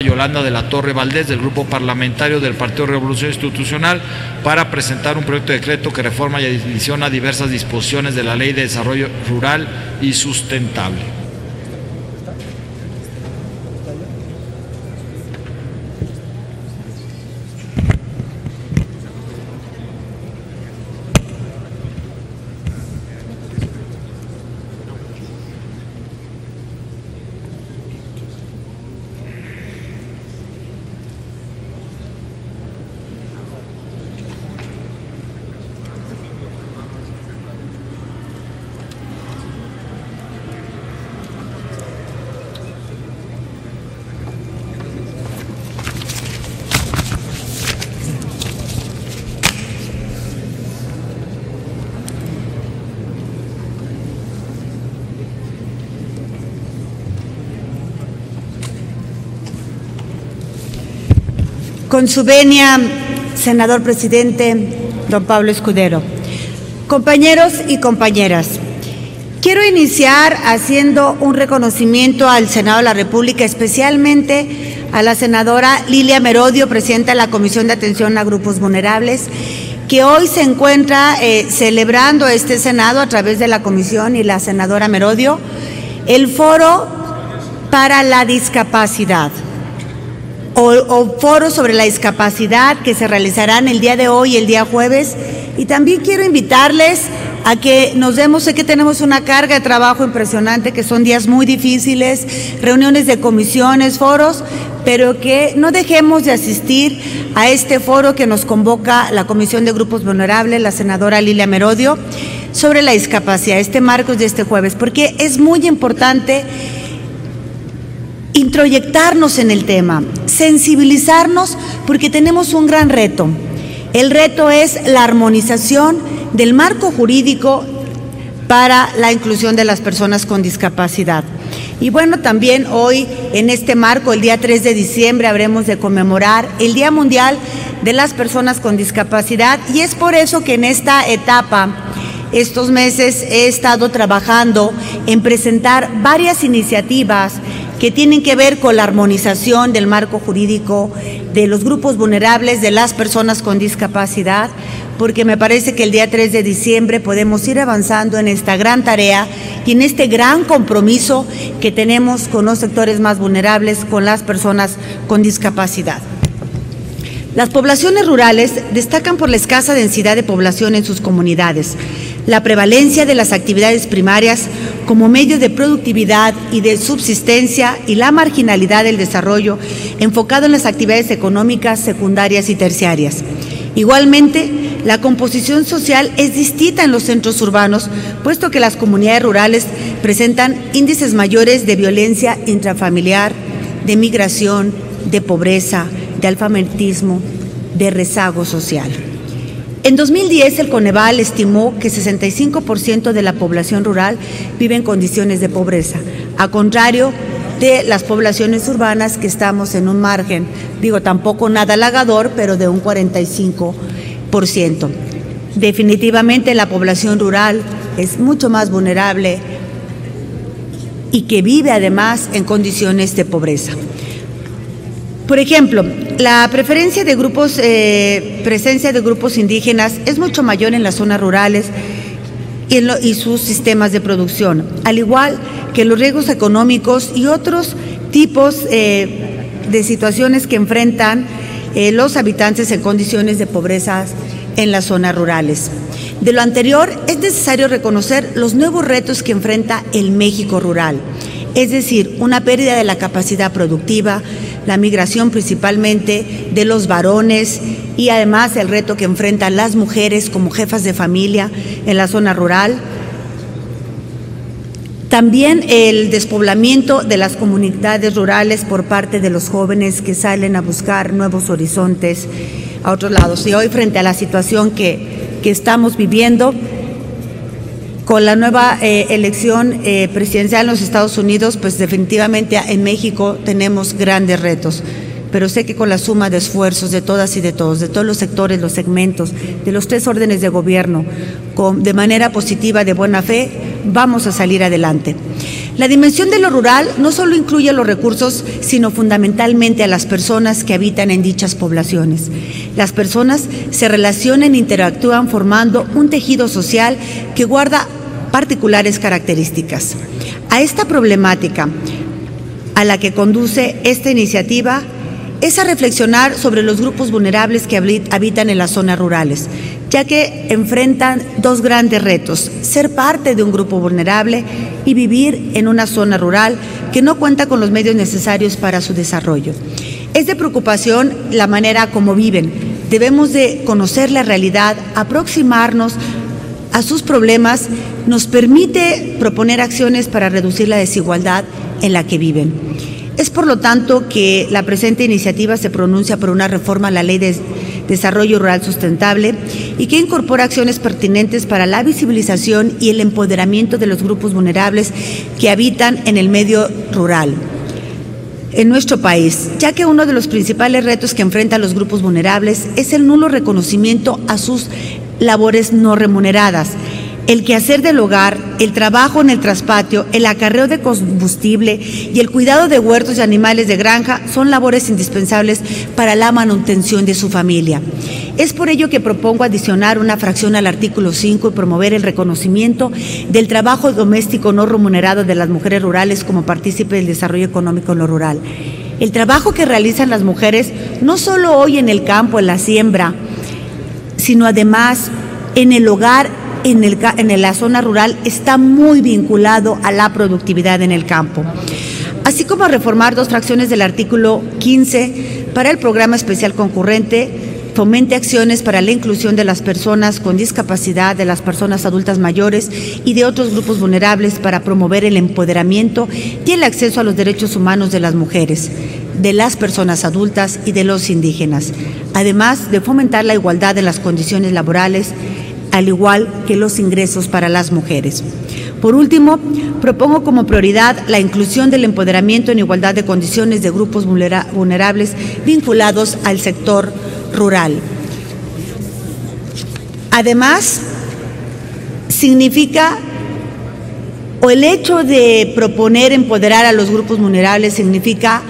Yolanda de la Torre Valdés, del Grupo Parlamentario del Partido Revolución Institucional, para presentar un proyecto de decreto que reforma y adiciona diversas disposiciones de la Ley de Desarrollo Rural y Sustentable. Con su venia, senador presidente don Pablo Escudero. Compañeros y compañeras, quiero iniciar haciendo un reconocimiento al Senado de la República, especialmente a la senadora Lilia Merodio, presidenta de la Comisión de Atención a Grupos Vulnerables, que hoy se encuentra celebrando este Senado a través de la Comisión y la senadora Merodio, el Foro para la Discapacidad. O foros sobre la discapacidad que se realizarán el día de hoy y el día jueves. Y también quiero invitarles a que nos demos, sé que tenemos una carga de trabajo impresionante, que son días muy difíciles, reuniones de comisiones, foros, pero que no dejemos de asistir a este foro que nos convoca la Comisión de Grupos Vulnerables, la senadora Lilia Merodio, sobre la discapacidad, este martes de este jueves, porque es muy importante introyectarnos en el tema, sensibilizarnos, porque tenemos un gran reto. El reto es la armonización del marco jurídico para la inclusión de las personas con discapacidad. Y bueno, también hoy en este marco, el día 3 de diciembre, habremos de conmemorar el Día Mundial de las Personas con Discapacidad, y es por eso que en esta etapa, estos meses, he estado trabajando en presentar varias iniciativas que tienen que ver con la armonización del marco jurídico de los grupos vulnerables, de las personas con discapacidad, porque me parece que el día 3 de diciembre podemos ir avanzando en esta gran tarea y en este gran compromiso que tenemos con los sectores más vulnerables, con las personas con discapacidad. Las poblaciones rurales destacan por la escasa densidad de población en sus comunidades, la prevalencia de las actividades primarias como medio de productividad y de subsistencia y la marginalidad del desarrollo enfocado en las actividades económicas secundarias y terciarias. Igualmente, la composición social es distinta en los centros urbanos, puesto que las comunidades rurales presentan índices mayores de violencia intrafamiliar, de migración, de pobreza, de alfabetismo, de rezago social. En 2010, el Coneval estimó que 65% de la población rural vive en condiciones de pobreza, a contrario de las poblaciones urbanas, que estamos en un margen, digo, tampoco nada halagador, pero de un 45%. Definitivamente la población rural es mucho más vulnerable y que vive además en condiciones de pobreza. Por ejemplo, la presencia de grupos indígenas es mucho mayor en las zonas rurales y sus sistemas de producción, al igual que los riesgos económicos y otros tipos de situaciones que enfrentan los habitantes en condiciones de pobreza en las zonas rurales. De lo anterior, es necesario reconocer los nuevos retos que enfrenta el México rural, es decir, una pérdida de la capacidad productiva, la migración principalmente de los varones y además el reto que enfrentan las mujeres como jefas de familia en la zona rural. También el despoblamiento de las comunidades rurales por parte de los jóvenes que salen a buscar nuevos horizontes a otros lados. Y hoy, frente a la situación que estamos viviendo, con la nueva elección presidencial en los Estados Unidos, pues definitivamente en México tenemos grandes retos. Pero sé que con la suma de esfuerzos de todas y de todos los sectores, los segmentos, de los tres órdenes de gobierno, de manera positiva, de buena fe, vamos a salir adelante. La dimensión de lo rural no solo incluye los recursos, sino fundamentalmente a las personas que habitan en dichas poblaciones. Las personas se relacionan e interactúan formando un tejido social que guarda particulares características. A esta problemática a la que conduce esta iniciativa es a reflexionar sobre los grupos vulnerables que habitan en las zonas rurales, ya que enfrentan dos grandes retos: ser parte de un grupo vulnerable y vivir en una zona rural que no cuenta con los medios necesarios para su desarrollo. Es de preocupación la manera como viven. Debemos de conocer la realidad, aproximarnos a sus problemas, nos permite proponer acciones para reducir la desigualdad en la que viven. Es por lo tanto que la presente iniciativa se pronuncia por una reforma a la Ley de Desarrollo Rural Sustentable y que incorpora acciones pertinentes para la visibilización y el empoderamiento de los grupos vulnerables que habitan en el medio rural en nuestro país, ya que uno de los principales retos que enfrentan los grupos vulnerables es el nulo reconocimiento a sus labores no remuneradas. El quehacer del hogar, el trabajo en el traspatio, el acarreo de combustible y el cuidado de huertos y animales de granja son labores indispensables para la manutención de su familia. Es por ello que propongo adicionar una fracción al artículo 5 y promover el reconocimiento del trabajo doméstico no remunerado de las mujeres rurales como partícipe del desarrollo económico en lo rural. El trabajo que realizan las mujeres, no solo hoy en el campo, en la siembra, sino además en el hogar, en la zona rural, está muy vinculado a la productividad en el campo. Así como a reformar dos fracciones del artículo 15 para el programa especial concurrente, fomente acciones para la inclusión de las personas con discapacidad, de las personas adultas mayores y de otros grupos vulnerables para promover el empoderamiento y el acceso a los derechos humanos de las mujeres, de las personas adultas y de los indígenas, además de fomentar la igualdad en las condiciones laborales, al igual que los ingresos para las mujeres. Por último, propongo como prioridad la inclusión del empoderamiento en igualdad de condiciones de grupos vulnerables vinculados al sector rural. Además, significa, o el hecho de proponer empoderar a los grupos vulnerables significa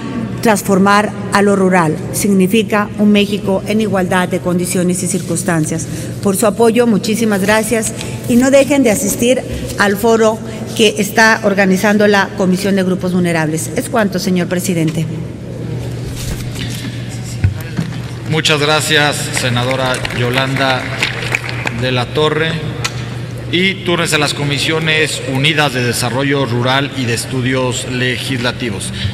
transformar a lo rural, significa un México en igualdad de condiciones y circunstancias. Por su apoyo, muchísimas gracias y no dejen de asistir al foro que está organizando la Comisión de Grupos Vulnerables. Es cuanto, señor presidente. Muchas gracias, senadora Yolanda de la Torre. Y turnes a las Comisiones Unidas de Desarrollo Rural y de Estudios Legislativos.